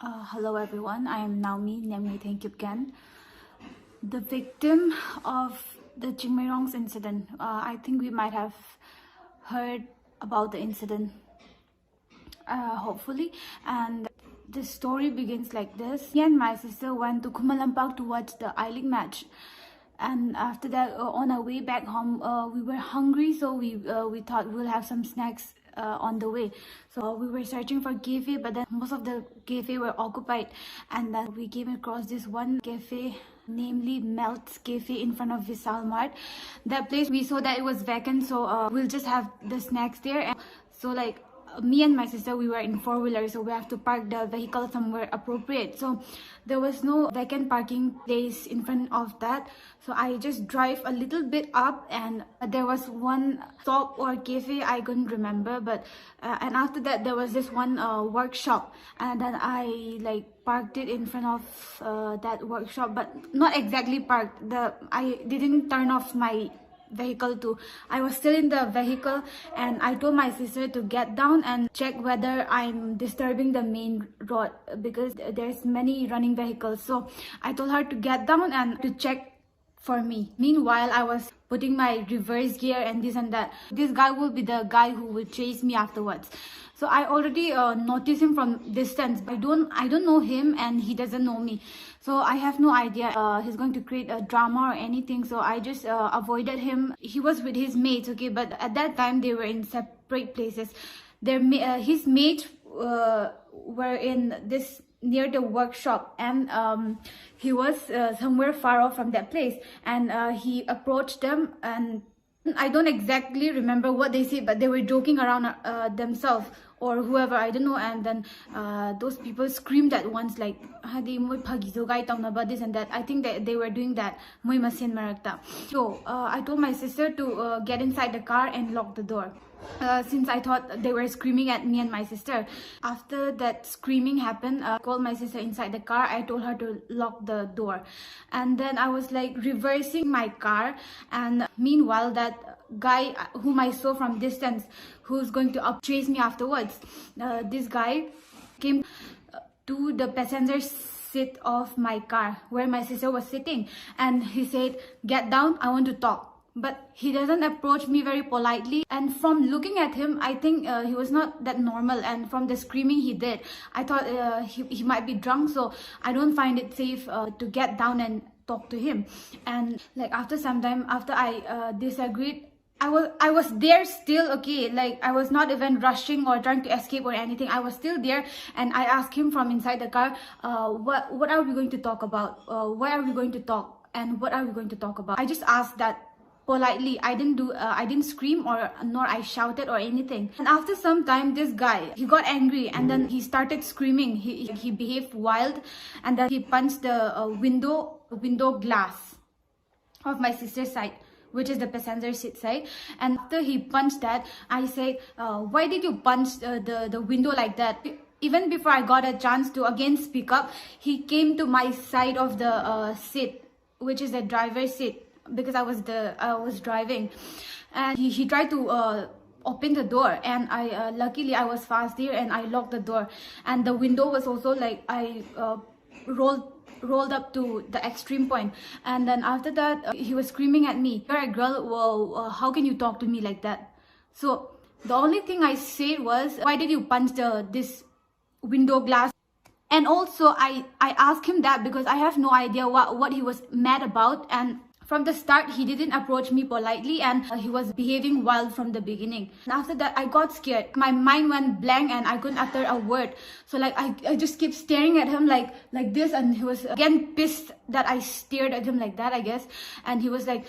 Hello everyone, I am Naomin, thank you again. The victim of the Chingmairong's incident. I think we might have heard about the incident, hopefully. And the story begins like this. Me and my sister went to Kumalampak to watch the I-League match. And after that, on our way back home, we were hungry, so we thought we'll have some snacks on the way. So we were searching for cafe, but then most of the cafe were occupied, and then we came across this one cafe, namely Melt's Cafe, in front of Vishal Mart. That place, we saw that it was vacant, so we'll just have the snacks there. And so like me and my sister, we were in four-wheeler, so we have to park the vehicle somewhere appropriate. So there was no vacant parking place in front of that, so I just drive a little bit up, and there was one shop or cafe, I couldn't remember, but and after that there was this one workshop, and then I like parked it in front of that workshop, but not exactly parked. I didn't turn off my vehicle too. I was still in the vehicle, and I told my sister to get down and check whether I'm disturbing the main road, because there's many running vehicles. So I told her to get down and to check for me. Meanwhile, I was putting my reverse gear and this and that. This guy will be the guy who will chase me afterwards. So I already noticed him from distance. I don't know him, and he doesn't know me. So I have no idea he's going to create a drama or anything. So I just avoided him. He was with his mates, okay, but at that time they were in separate places. His mates were in this near the workshop, and he was somewhere far off from that place, and he approached them, and I don't exactly remember what they said, but they were joking around themselves or whoever, I don't know. And then those people screamed at once, like this and that. I think that they were doing that. So I told my sister to get inside the car and lock the door, since I thought they were screaming at me and my sister. After that screaming happened, I called my sister inside the car. I told her to lock the door, and then I was like reversing my car, and meanwhile that guy whom I saw from distance, who's going to chase me afterwards, this guy came to the passenger seat of my car where my sister was sitting, and he said, "Get down, I want to talk." But he doesn't approach me very politely, and from looking at him, I think he was not that normal, and from the screaming he did, I thought he might be drunk, so I don't find it safe to get down and talk to him. And like after some time, after I disagreed, I was there still, okay, like I was not even rushing or trying to escape or anything. I was still there, and I asked him from inside the car, what are we going to talk about? Why are we going to talk? And what are we going to talk about? I just asked that politely. I didn't scream or nor I shouted or anything. And after some time, this guy, he got angry, and then he started screaming. He behaved wild, and then he punched the window glass of my sister's side, which is the passenger seat side. And after he punched that, I said, why did you punch the window like that? Even before I got a chance to again speak up, he came to my side of the seat, which is the driver's seat, because I was driving, and he tried to open the door, and I luckily I was fast there, and I locked the door. And the window was also like I rolled up to the extreme point. And then after that, he was screaming at me, "You're a girl, well, how can you talk to me like that?" So the only thing I said was, "Why did you punch this window glass?" And also I asked him that because I have no idea what he was mad about. And from the start, he didn't approach me politely, and he was behaving wild from the beginning. And after that, I got scared. My mind went blank, and I couldn't utter a word. So like I just kept staring at him like this, and he was again pissed that I stared at him like that, I guess. And he was like,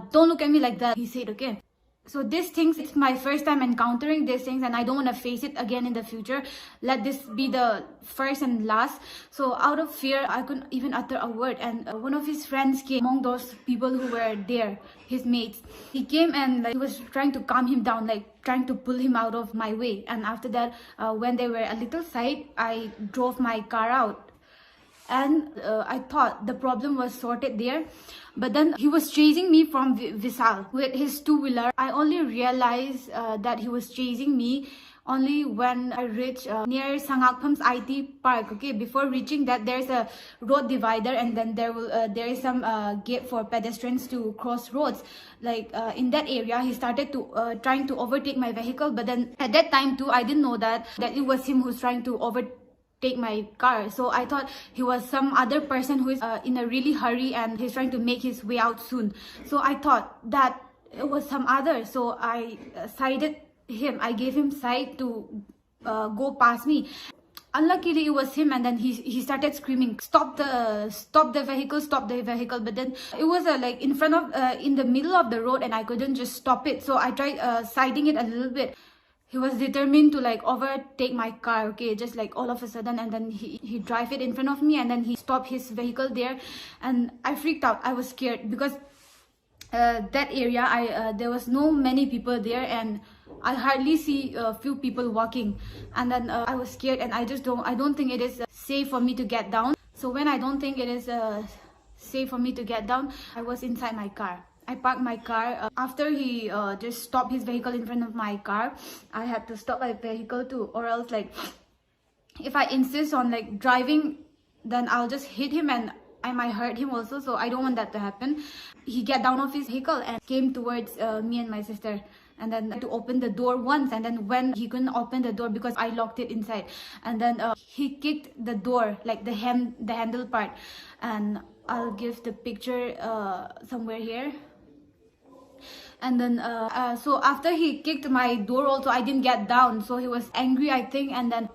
"Don't look at me like that," he said, okay. So these things, it's my first time encountering these things, and I don't want to face it again in the future. Let this be the first and last. So out of fear, I couldn't even utter a word. And one of his friends came among those people who were there, his mates. He came, and like he was trying to calm him down, like trying to pull him out of my way. And after that, when they were a little side, I drove my car out. And I thought the problem was sorted there. But then he was chasing me from Vishal with his two-wheeler. I only realized that he was chasing me only when I reach near Sangakpam's IT park. Okay, before reaching that, there's a road divider, and then there is some gate for pedestrians to cross roads. Like in that area, he started to trying to overtake my vehicle. But then at that time too, I didn't know that it was him who's trying to overtake my car. So I thought he was some other person who is in a really hurry and he's trying to make his way out soon. So I thought that it was some other. So I sided him. I gave him side to go past me. Unluckily, it was him, and then he started screaming, stop the vehicle, stop the vehicle. But then it was like in front of in the middle of the road, and I couldn't just stop it. So I tried siding it a little bit. He was determined to like overtake my car, okay, just like all of a sudden, and then he drive it in front of me, and then he stopped his vehicle there, and I freaked out. I was scared because that area, there was no many people there, and I hardly see a few people walking. And then I was scared, and I don't think it is safe for me to get down. So when I don't think it is safe for me to get down, I was inside my car. I parked my car. After he just stopped his vehicle in front of my car, I had to stop my vehicle too, or else like if I insist on like driving, then I'll just hit him and I might hurt him also. So I don't want that to happen. He got down off his vehicle and came towards me and my sister, and then to open the door once, and then when he couldn't open the door because I locked it inside, and then he kicked the door, like the handle part, and I'll give the picture somewhere here. And then so after he kicked my door also, I didn't get down, so he was angry, I think. And then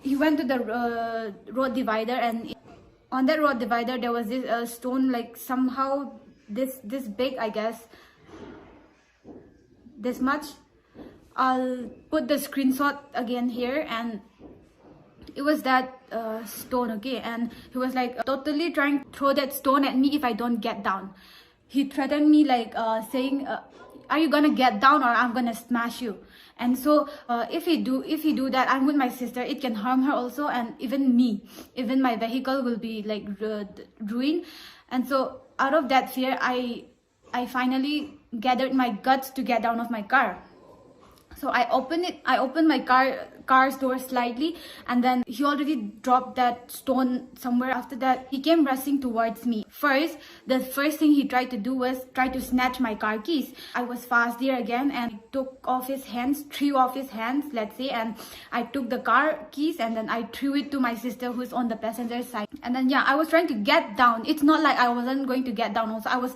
he went to the road divider, and on that road divider there was this stone, like somehow this big, I guess, this much. I'll put the screenshot again here, and it was that stone, okay. And he was like totally trying to throw that stone at me if I don't get down. He threatened me like saying, are you gonna get down or I'm gonna smash you? And so if he do that, I'm with my sister, it can harm her also, and even me, even my vehicle will be like ruined. And so out of that fear, I finally gathered my guts to get down of my car. So I opened my car's door slightly, and then he already dropped that stone somewhere. After that, he came rushing towards me. The first thing he tried to do was try to snatch my car keys. I was fast there again, and took off his hands, 3 of his hands, let's say, and I took the car keys, and then I threw it to my sister who's on the passenger side. And then yeah, I was trying to get down. It's not like I wasn't going to get down also. I was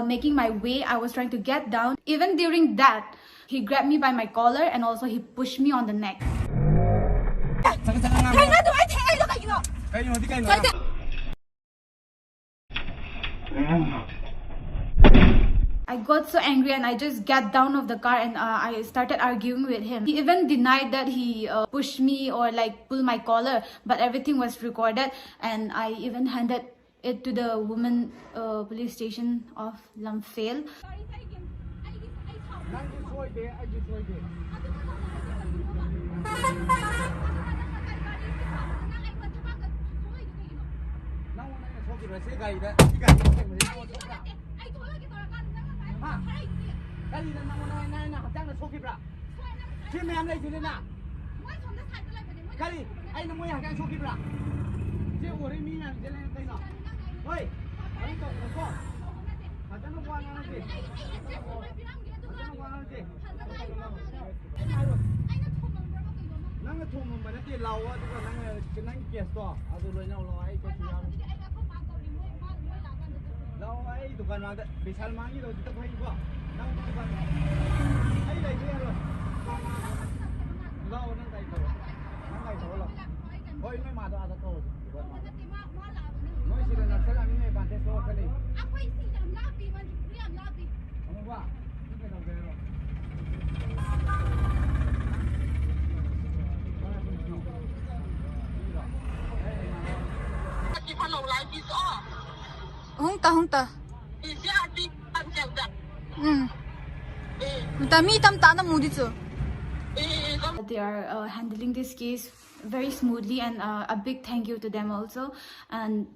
making my way. I was trying to get down. Even during that, he grabbed me by my collar, and also he pushed me on the neck. I got so angry, and I just got down of the car, and I started arguing with him. He even denied that he pushed me or like pulled my collar, but everything was recorded, and I even handed it to the woman police station of Lamphel. Hungta. They are handling this case very smoothly, and a big thank you to them also. And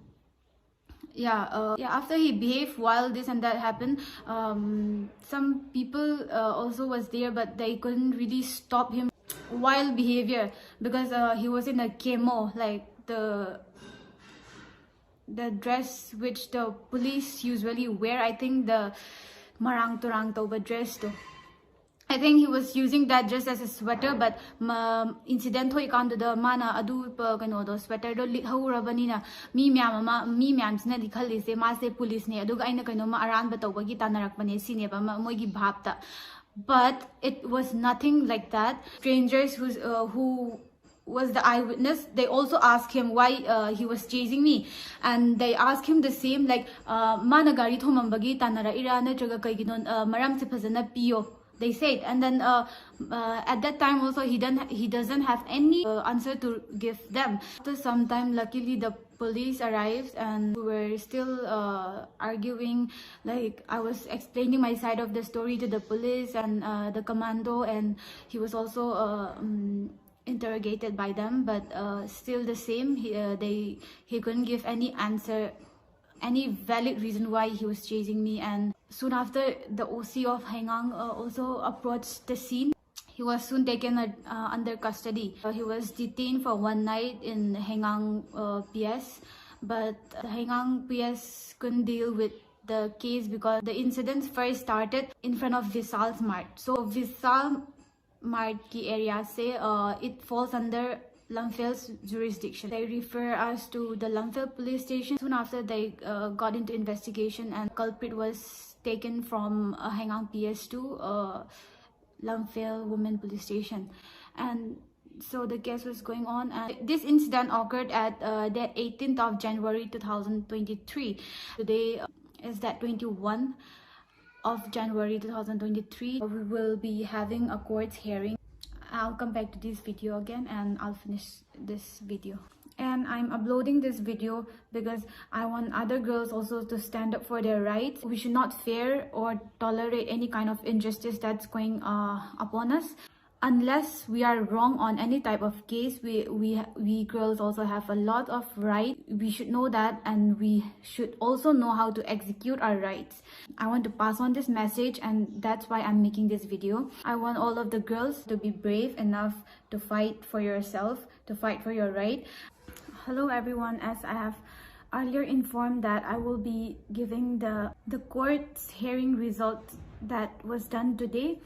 yeah, after he behaved while this and that happened, some people also was there, but they couldn't really stop him. wild behavior, because he was in a camo, like the dress which the police usually wear. I think the marang turang toba dress too. I think he was using that just as a sweater, but incident hoi kan the mana adu kano do sweater do lit haurabani na mi myam sina di khali se ma se police ne adu aina kano ma aran ba tawagi tanarak bane sine ba moi gi bhapta. But it was nothing like that. Strangers who was the eyewitness, they also asked him why he was chasing me, and they asked him the same, like mana gari thomambagi tanara ira natraga kaigino maram se phajana piyo, they said. And then at that time also he doesn't have any answer to give them. After some time, luckily the police arrived, and we were still arguing. Like I was explaining my side of the story to the police and the commando, and he was also interrogated by them, but still the same. He couldn't give any answer, any valid reason why he was chasing me. And soon after, the OC of Hengang also approached the scene. He was soon taken under custody. He was detained for one night in Hengang PS, but the Hengang PS couldn't deal with the case because the incidents first started in front of Visal Mart. So Visal Mart ki area say it falls under Lumphale's jurisdiction. They refer us to the Lumphale police station. Soon after, they got into investigation, and culprit was taken from Hengang PS to Lumphale Women Police Station. And so the case was going on, and this incident occurred at the 18th of January 2023. Today is that 21 of January 2023. We will be having a court hearing. I'll come back to this video again and I'll finish this video. And I'm uploading this video because I want other girls also to stand up for their rights. We should not fear or tolerate any kind of injustice that's going upon us. Unless we are wrong on any type of case, we girls also have a lot of rights. We should know that, and we should also know how to execute our rights. I want to pass on this message, and that's why I'm making this video. I want all of the girls to be brave enough to fight for yourself, to fight for your right. Hello everyone, as I have earlier informed that I will be giving the court's hearing result that was done today.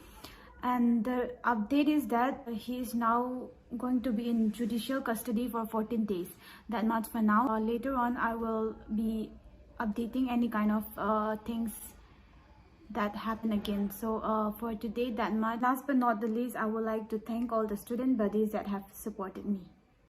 And the update is that he is now going to be in judicial custody for 14 days. That much for now. Later on, I will be updating any kind of things that happen again. So for today, that much. Last but not the least, I would like to thank all the student buddies that have supported me.